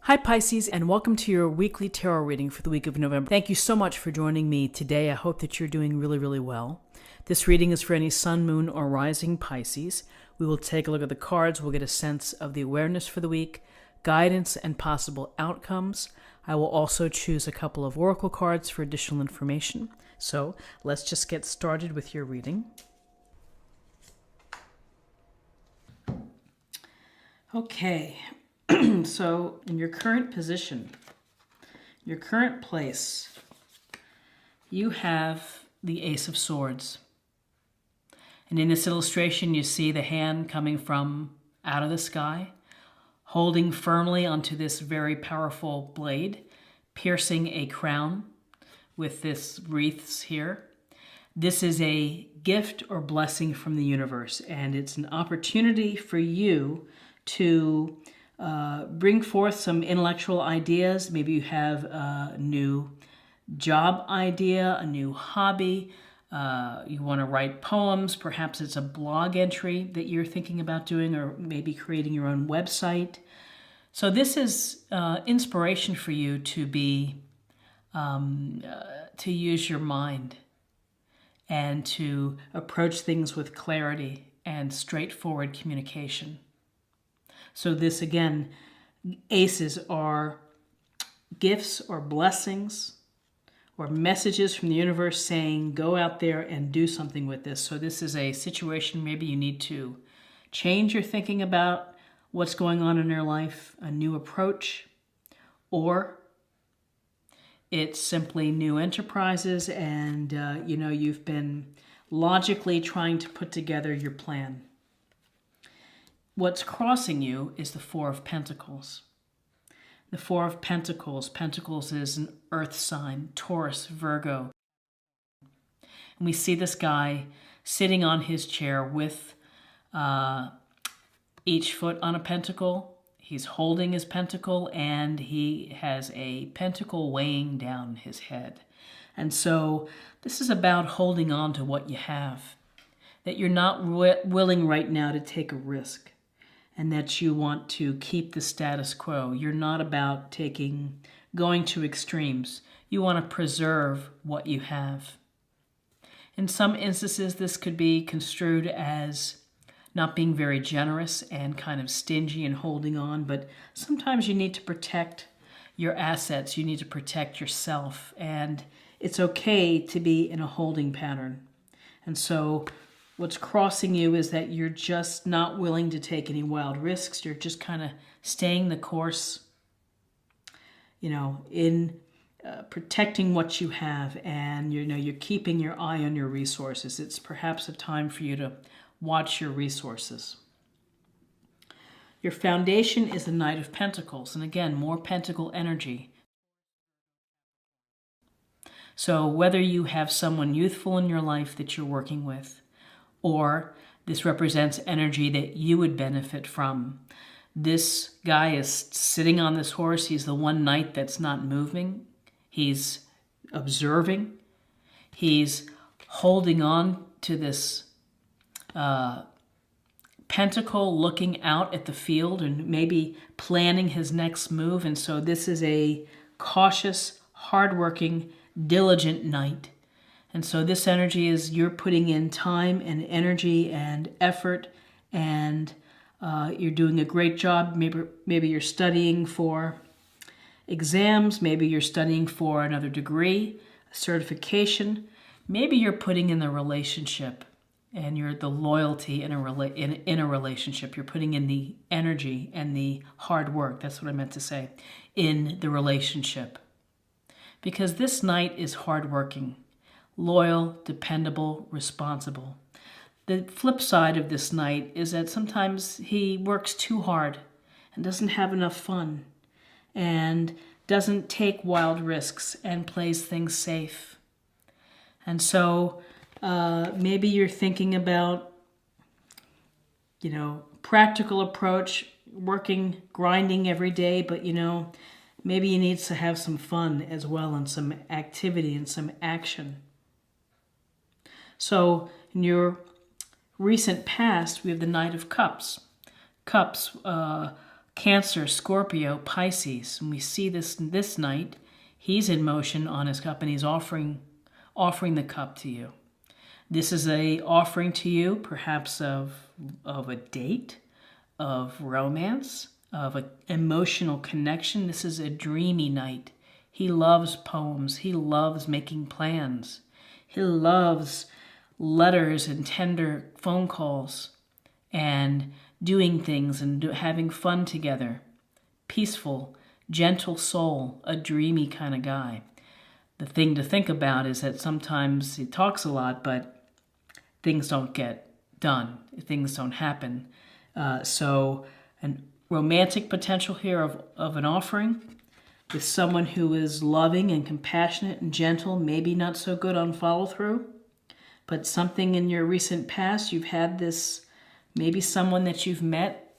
Hi Pisces, and welcome to your weekly tarot reading for the week of November. Thank you so much for joining me today. I hope that you're doing really well. This reading is for any sun, moon, or rising Pisces. We will take a look at the cards. We'll get a sense of the awareness for the week, guidance, and possible outcomes. I will also choose a couple of oracle cards for additional information. So let's just get started with your reading. Okay. So in your current position, your current place, you have the Ace of Swords. And in this illustration, you see the hand coming from out of the sky, holding firmly onto this very powerful blade, piercing a crown with this wreaths here. This is a gift or blessing from the universe, and it's an opportunity for you to bring forth some intellectual ideas. Maybe you have a new job idea, a new hobby. You want to write poems. Perhaps it's a blog entry that you're thinking about doing, or maybe creating your own website. So this is inspiration for you to be, to use your mind and to approach things with clarity and straightforward communication. So this, again, aces are gifts or blessings or messages from the universe saying, go out there and do something with this. So this is a situation maybe you need to change your thinking about what's going on in your life, a new approach, or it's simply new enterprises and, you've been logically trying to put together your plan. What's crossing you is the Four of Pentacles. The Four of Pentacles. Pentacles is an earth sign, Taurus, Virgo. And we see this guy sitting on his chair with each foot on a pentacle. He's holding his pentacle, and he has a pentacle weighing down his head. And so this is about holding on to what you have, that you're not willing right now to take a risk, and that you want to keep the status quo. You're not about going to extremes. You want to preserve what you have. In some instances, this could be construed as not being very generous and kind of stingy and holding on, but sometimes you need to protect your assets. You need to protect yourself, and it's okay to be in a holding pattern. And so what's crossing you is that you're just not willing to take any wild risks. You're just kind of staying the course, in protecting what you have, and you're keeping your eye on your resources. It's perhaps a time for you to watch your resources. Your foundation is the Knight of Pentacles, and again, more pentacle energy. So whether you have someone youthful in your life that you're working with, or this represents energy that you would benefit from. This guy is sitting on this horse. He's the one knight that's not moving. He's observing. He's holding on to this pentacle, looking out at the field and maybe planning his next move. And so this is a cautious, hardworking, diligent knight. And so this energy is you're putting in time and energy and effort, and you're doing a great job. Maybe you're studying for exams. Maybe you're studying for another degree, a certification. Maybe you're putting in the relationship, and you're the loyalty in a relationship. You're putting in the energy and the hard work. That's what I meant to say, in the relationship. Because this knight is hardworking, loyal, dependable, responsible. The flip side of this knight is that sometimes he works too hard and doesn't have enough fun and doesn't take wild risks and plays things safe. And so maybe you're thinking about, practical approach, working, grinding every day, but, maybe you need to have some fun as well and some activity and some action. So in your recent past, we have the Knight of Cups. Cups Cancer, Scorpio, Pisces. And we see this night, he's in motion on his cup and he's offering the cup to you. This is a offering to you, perhaps of a date, of romance, of an emotional connection. This is a dreamy night. He loves poems. He loves making plans. He loves letters and tender phone calls and doing things and having fun together. Peaceful, gentle soul, a dreamy kind of guy. The thing to think about is that sometimes he talks a lot, but things don't get done. Things don't happen. So a romantic potential here of an offering with someone who is loving and compassionate and gentle, maybe not so good on follow-through, but something in your recent past, you've had this, maybe someone that you've met,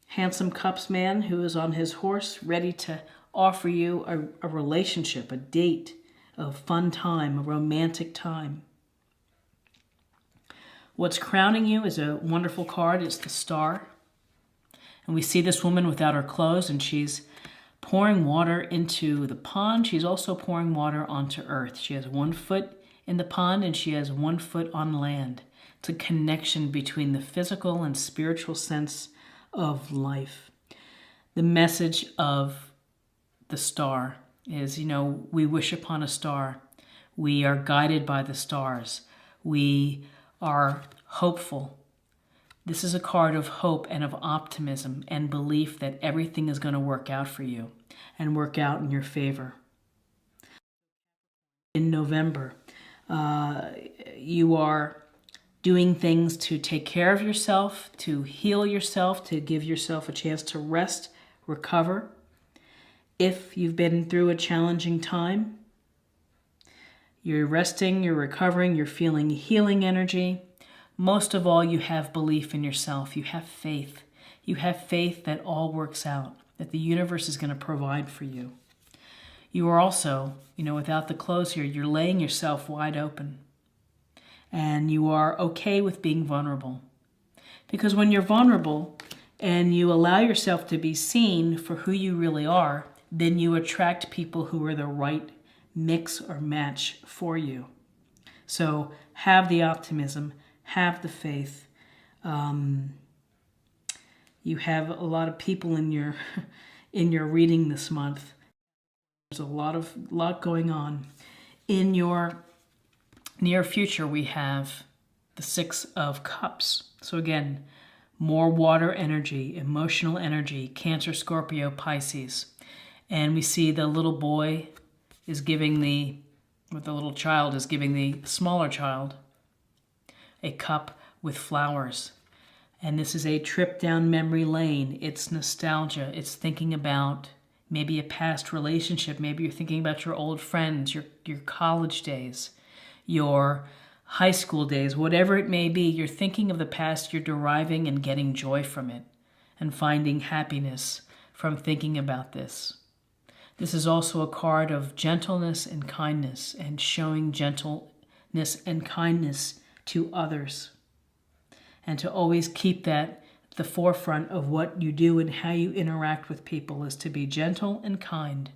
handsome cups man who is on his horse, ready to offer you a relationship, a date, a fun time, a romantic time. What's crowning you is a wonderful card. It's the Star. And we see this woman without her clothes, and she's pouring water into the pond. She's also pouring water onto earth. She has 1 foot in the pond and she has 1 foot on land. It's a connection between the physical and spiritual sense of life. The message of the Star is, we wish upon a star. We are guided by the stars. We are hopeful. This is a card of hope and of optimism and belief that everything is going to work out for you and work out in your favor. In November, you are doing things to take care of yourself, to heal yourself, to give yourself a chance to rest, recover. If you've been through a challenging time, you're resting, you're recovering, you're feeling healing energy. Most of all, you have belief in yourself. You have faith. You have faith that all works out, that the universe is going to provide for you. You are also, without the clothes here, you're laying yourself wide open. And you are okay with being vulnerable. Because when you're vulnerable and you allow yourself to be seen for who you really are, then you attract people who are the right mix or match for you. So have the optimism, have the faith. You have a lot of people in your reading this month. There's a lot going on. In your near future, we have the 6 of Cups. So again, more water energy, emotional energy, Cancer, Scorpio, Pisces. And we see the little boy is giving the little child is giving the smaller child a cup with flowers. And this is a trip down memory lane. It's nostalgia. It's thinking about maybe a past relationship. Maybe you're thinking about your old friends, your college days, your high school days, whatever it may be. You're thinking of the past. You're deriving and getting joy from it and finding happiness from thinking about this. This is also a card of gentleness and kindness and showing gentleness and kindness to others. And to always keep that at the forefront of what you do and how you interact with people is to be gentle and kind.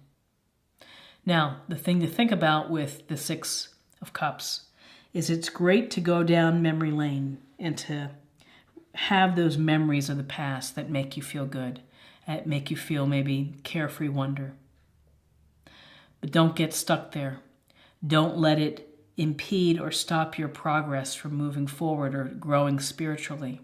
Now, the thing to think about with the 6 of Cups is it's great to go down memory lane and to have those memories of the past that make you feel good, that make you feel maybe carefree wonder. But don't get stuck there. Don't let it impede or stop your progress from moving forward or growing spiritually.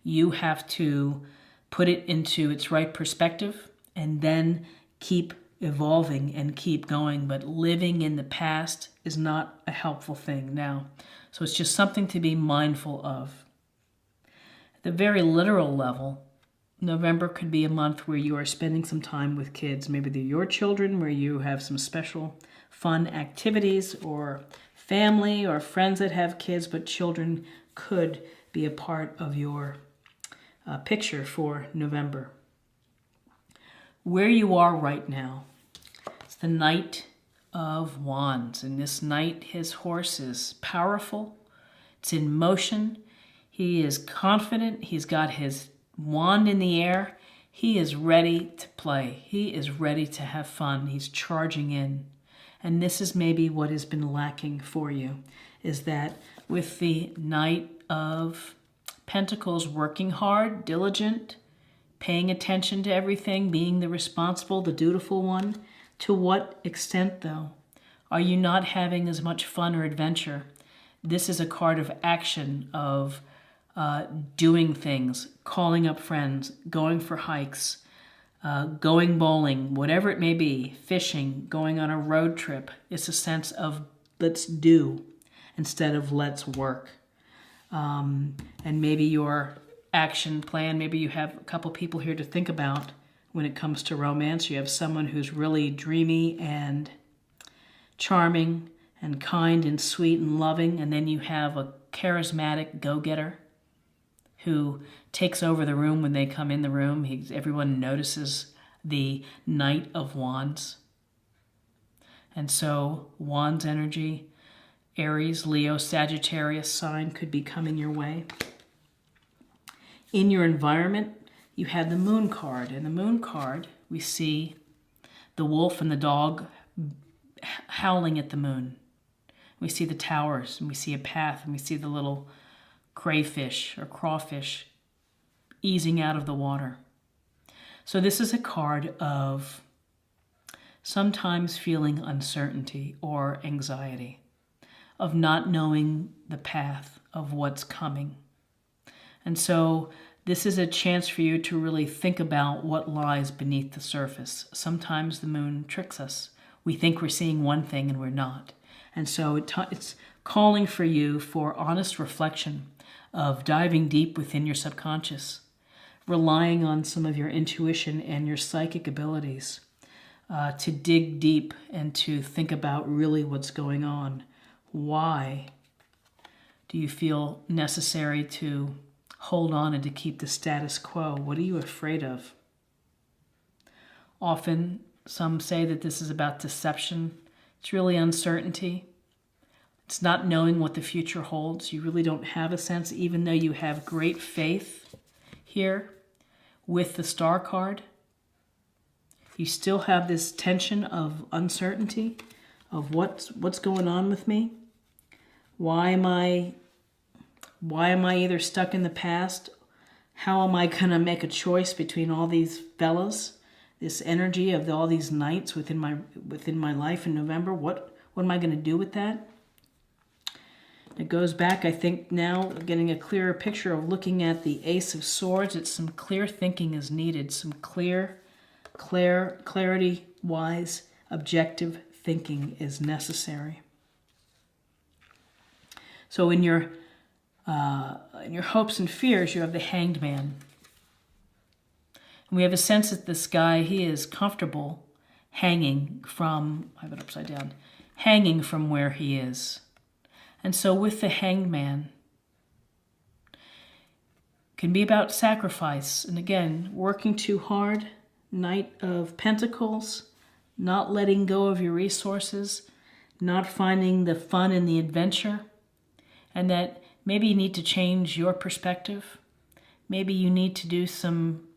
You have to put it into its right perspective and then keep evolving and keep going. But living in the past is not a helpful thing now. So it's just something to be mindful of. At the very literal level, November could be a month where you are spending some time with kids. Maybe they're your children, where you have some special fun activities, or family or friends that have kids, but children could be a part of your picture for November. Where you are right now, it's the Knight of Wands. And this knight, his horse is powerful. It's in motion. He is confident. He's got his wand in the air. He is ready to play. He is ready to have fun. He's charging in. And this is maybe what has been lacking for you, is that with the Knight of Pentacles, working hard, diligent, paying attention to everything, being the responsible, the dutiful one, to what extent, though, are you not having as much fun or adventure? This is a card of action, of doing things, calling up friends, going for hikes, going bowling, whatever it may be, fishing, going on a road trip. It's a sense of let's do instead of let's work. And maybe your action plan, maybe you have a couple people here to think about when it comes to romance. You have someone who's really dreamy and charming and kind and sweet and loving, and then you have a charismatic go-getter who takes over the room when they come in the room. Everyone notices the Knight of Wands. And so Wands energy, Aries, Leo, Sagittarius sign could be coming your way. In your environment, you have the Moon card. In the Moon card, we see the wolf and the dog howling at the moon. We see the towers, and we see a path, and we see the little crayfish or crawfish easing out of the water. So this is a card of sometimes feeling uncertainty or anxiety, of not knowing the path of what's coming. And so this is a chance for you to really think about what lies beneath the surface. Sometimes the moon tricks us. We think we're seeing one thing and we're not. And so it's calling for you for honest reflection, of diving deep within your subconscious, relying on some of your intuition and your psychic abilities to dig deep and to think about really what's going on. Why do you feel necessary to hold on and to keep the status quo? What are you afraid of? Often, some say that this is about deception. It's really uncertainty. It's not knowing what the future holds. You really don't have a sense, even though you have great faith here with the Star card. You still have this tension of uncertainty, of what's going on with me. Why am I either stuck in the past? How am I going to make a choice between all these fellas? This energy of all these knights within my life in November. What am I going to do with that? It goes back, I think, now getting a clearer picture of looking at the Ace of Swords. It's some clear thinking is needed, some clarity-wise, objective thinking is necessary. So in your hopes and fears, you have the Hanged Man. And we have a sense that this guy, he is comfortable hanging from, I have it upside down, hanging from where he is. And so with the Hanged Man, can be about sacrifice. And again, working too hard, Knight of Pentacles, not letting go of your resources, not finding the fun in the adventure, and that maybe you need to change your perspective. Maybe you need to do some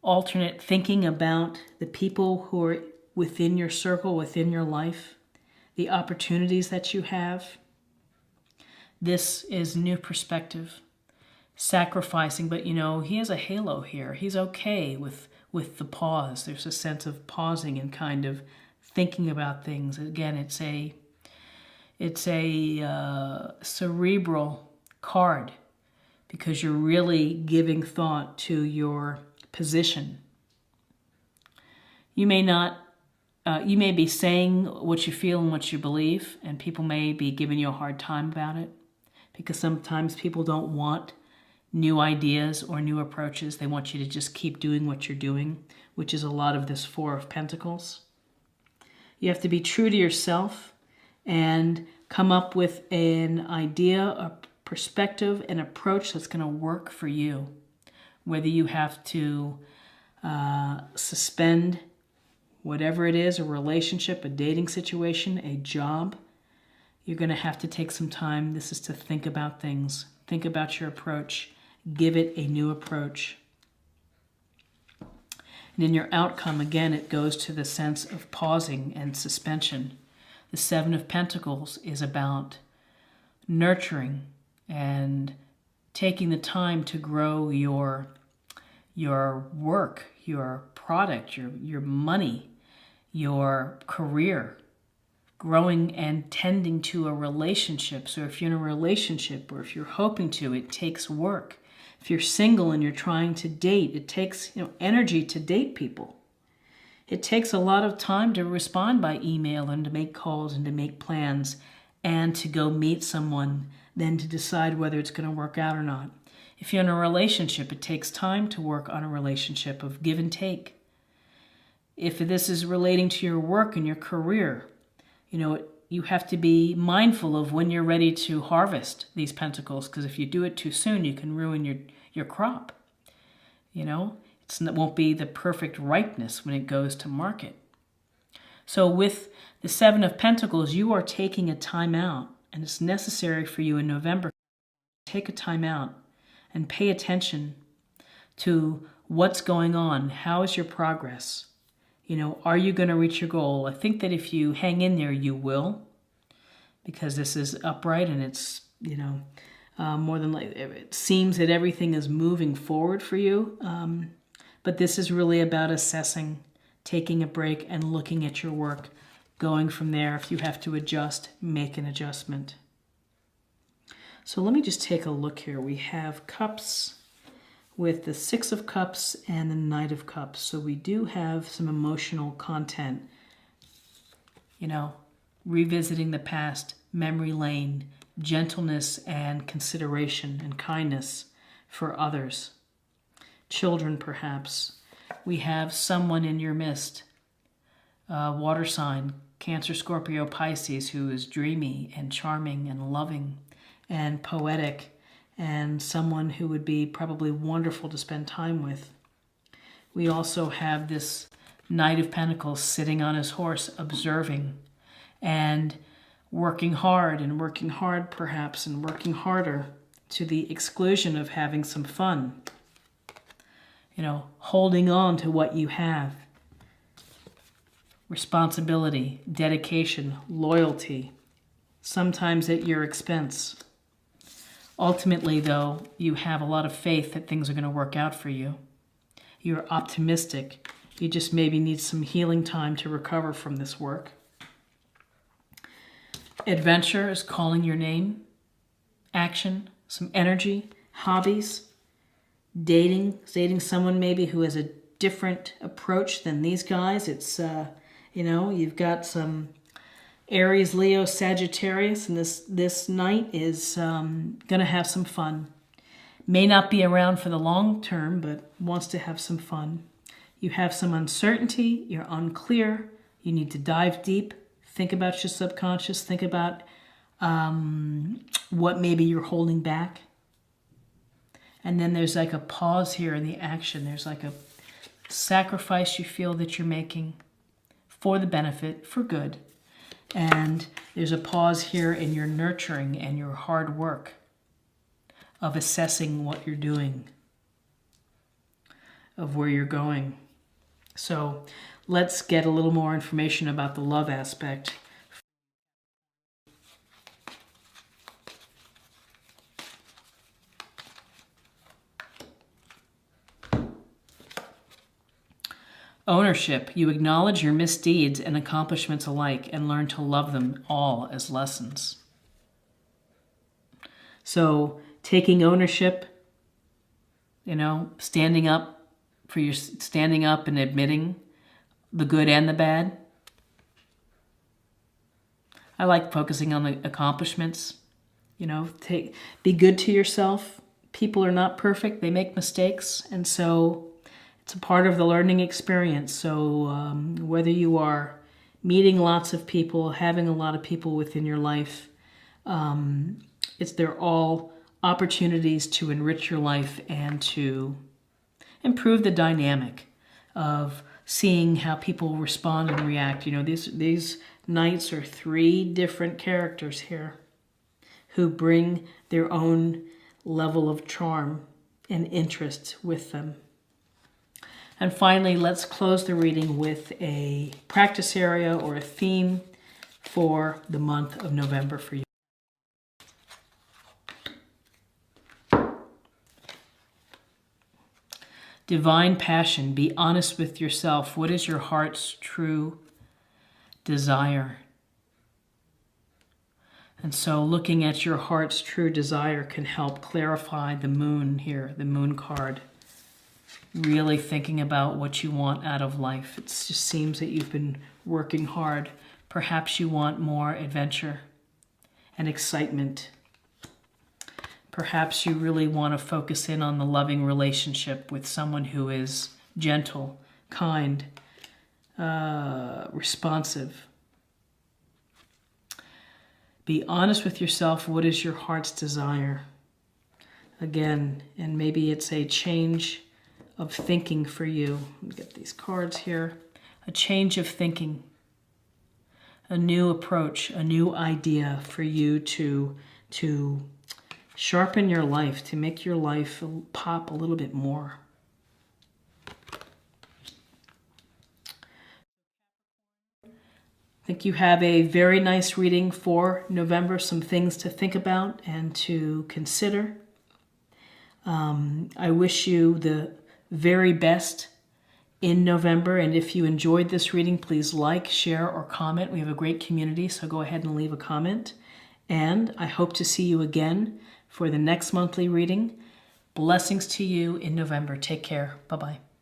alternate thinking about the people who are within your circle, within your life, the opportunities that you have. This is new perspective, sacrificing, but he has a halo here. He's okay with the pause. There's a sense of pausing and kind of thinking about things. Again, it's a cerebral card because you're really giving thought to your position. You may be saying what you feel and what you believe, and people may be giving you a hard time about it, because sometimes people don't want new ideas or new approaches. They want you to just keep doing what you're doing, which is a lot of this Four of Pentacles. You have to be true to yourself and come up with an idea, a perspective, an approach that's going to work for you. Whether you have to suspend whatever it is, a relationship, a dating situation, a job, you're going to have to take some time. This is to think about things. Think about your approach. Give it a new approach. And in your outcome, again, it goes to the sense of pausing and suspension. The Seven of Pentacles is about nurturing and taking the time to grow your work, your product, your money, your career, growing and tending to a relationship. So if you're in a relationship or if you're hoping to, it takes work. If you're single and you're trying to date, it takes energy to date people. It takes a lot of time to respond by email and to make calls and to make plans and to go meet someone, then to decide whether it's going to work out or not. If you're in a relationship, it takes time to work on a relationship of give and take. If this is relating to your work and your career, you have to be mindful of when you're ready to harvest these pentacles, because if you do it too soon, you can ruin your crop. It won't be the perfect ripeness when it goes to market. So with the Seven of Pentacles, you are taking a time out, and it's necessary for you in November. Take a time out and pay attention to what's going on. How is your progress? Are you going to reach your goal? I think that if you hang in there, you will, because this is upright and it's, more than likely, it seems that everything is moving forward for you. But this is really about assessing, taking a break and looking at your work, going from there. If you have to adjust, make an adjustment. So let me just take a look here. We have cups with the Six of Cups and the Knight of Cups. So we do have some emotional content, revisiting the past, memory lane, gentleness and consideration and kindness for others. Children, perhaps. We have someone in your midst, water sign, Cancer, Scorpio, Pisces, who is dreamy and charming and loving and poetic, and someone who would be probably wonderful to spend time with. We also have this Knight of Pentacles sitting on his horse, observing and working hard perhaps, and working harder to the exclusion of having some fun. Holding on to what you have. Responsibility, dedication, loyalty, sometimes at your expense. Ultimately, though, you have a lot of faith that things are going to work out for you. You're optimistic. You just maybe need some healing time to recover from this work. Adventure is calling your name. Action, some energy, hobbies. Dating someone maybe who has a different approach than these guys. It's, you've got some Aries, Leo, Sagittarius, and this Knight is going to have some fun. May not be around for the long term, but wants to have some fun. You have some uncertainty. You're unclear. You need to dive deep. Think about your subconscious. Think about what maybe you're holding back. And then there's like a pause here in the action. There's like a sacrifice you feel that you're making for the benefit, for good. And there's a pause here in your nurturing and your hard work of assessing what you're doing, of where you're going. So let's get a little more information about the love aspect. Ownership. You acknowledge your misdeeds and accomplishments alike and learn to love them all as lessons. So taking ownership, standing up and admitting the good and the bad. I like focusing on the accomplishments. Be good to yourself. People are not perfect. They make mistakes. And so it's a part of the learning experience. So whether you are meeting lots of people, having a lot of people within your life, they're all opportunities to enrich your life and to improve the dynamic of seeing how people respond and react. These Knights are three different characters here who bring their own level of charm and interest with them. And finally, let's close the reading with a practice area or a theme for the month of November for you. Divine passion. Be honest with yourself. What is your heart's true desire? And so looking at your heart's true desire can help clarify the moon here, the moon card. Really thinking about what you want out of life. It just seems that you've been working hard. Perhaps you want more adventure and excitement. Perhaps you really want to focus in on the loving relationship with someone who is gentle, kind, responsive. Be honest with yourself. What is your heart's desire? Again, and maybe it's a change of thinking for you. Let me get these cards here. A change of thinking. A new approach, a new idea for you to sharpen your life, to make your life pop a little bit more. I think you have a very nice reading for November, some things to think about and to consider. I wish you the very best in November, and if you enjoyed this reading, please like, share, or comment. We have a great community, so go ahead and leave a comment. And I hope to see you again for the next monthly reading. Blessings to you in November. Take care. Bye-bye.